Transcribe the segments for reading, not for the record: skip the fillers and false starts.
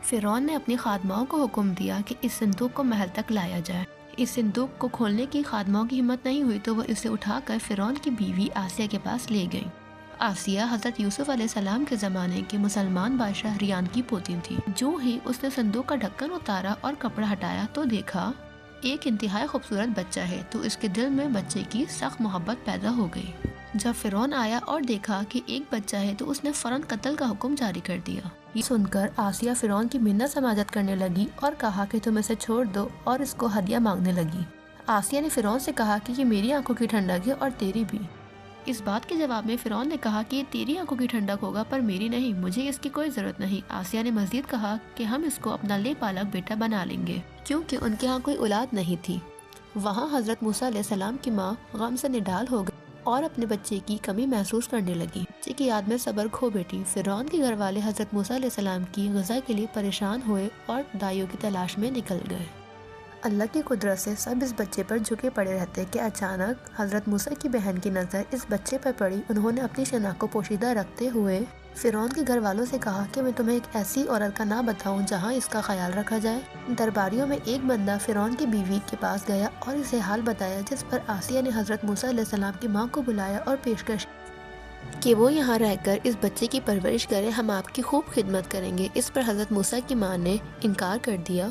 فرعون نے اپنی خادماؤں کو حکم دیا کہ اس صندوق کو محل تک لایا جائے۔ اس صندوق کو کھولنے کی خادماؤں کی ہمت نہیں ہوئی تو وہ اسے اٹھا کر فرعون کی بیوی آسیہ کے پاس لے گئیں۔ آسیہ حضرت یوسف علیہ السلام کے زمانے کی مسلمان بادشاہ ریان کی پوتی تھی۔ جو ہی اس نے صندوق کا ڈھکن اتارا اور کپڑا ہٹایا تو دیکھا ایک انتہائی خوبصورت بچہ ہے، تو اس کے دل میں بچے کی سخت محبت پیدا ہو گئی۔ جب فرعون آیا اور دیکھا کہ ایک بچہ ہے تو اس نے فوراً قتل کا حکم جاری کر دیا۔ یہ سن کر آسیہ فرعون کی منت سماجت کرنے لگی اور کہا کہ تم اسے چھوڑ دو، اور اس کو ہدیہ مانگنے لگی۔ آسیہ نے فرعون سے کہا کہ یہ میری آنکھوں کی ٹھنڈک ہے اور تیری بھی۔ اس بات کے جواب میں فرعون نے کہا کہ یہ تیری آنکھوں کی ٹھنڈک ہوگا پر میری نہیں، مجھے اس کی کوئی ضرورت نہیں۔ آسیہ نے مزید کہا کہ ہم اس کو اپنا لے پالک بیٹا بنا لیں گے، کیونکہ ان کے ہاں کوئی اولاد نہیں تھی۔ وہاں حضرت موسیٰ علیہ السلام کی ماں غم سے نڈال ہو گئی اور اپنے بچے کی کمی محسوس کرنے لگی۔ بچے کی یاد میں صبر کھو بیٹھی۔ فرعون کے گھر والے حضرت موسیٰ علیہ السلام کی غذا کے لیے پریشان ہوئے اور دائیوں کی تلاش میں نکل گئے۔ اللہ کی قدرت سے سب اس بچے پر جھکے پڑے رہتے کہ اچانک حضرت موسیٰ کی بہن کی نظر اس بچے پر پڑی۔ انہوں نے اپنی شناخت کو پوشیدہ رکھتے ہوئے فرعون کے گھر والوں سے کہا کہ میں تمہیں ایک ایسی عورت کا نام بتاؤں جہاں اس کا خیال رکھا جائے۔ درباریوں میں ایک بندہ فرعون کی بیوی کے پاس گیا اور اسے حال بتایا، جس پر آسیہ نے حضرت موسیٰ علیہ السلام کی ماں کو بلایا اور پیشکش کہ وہ یہاں رہ کر اس بچے کی پرورش کرے، ہم آپ کی خوب خدمت کریں گے۔ اس پر حضرت موسیٰ کی ماں نے انکار کر دیا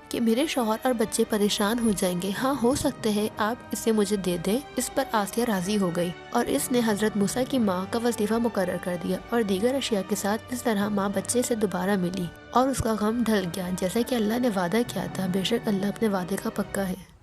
کہ میرے شوہر اور بچے پریشان ہو جائیں گے، ہاں ہو سکتے ہیں آپ اسے مجھے دے دیں۔ اس پر آسیہ راضی ہو گئی اور اس نے حضرت موسیٰ کی ماں کا وظیفہ مقرر کر دیا اور دیگر اشیاء کے ساتھ۔ اس طرح ماں بچے سے دوبارہ ملی اور اس کا غم ڈھل گیا، جیسا کہ اللہ نے وعدہ کیا تھا۔ بے شک اللہ اپنے وعدے کا پکا ہے۔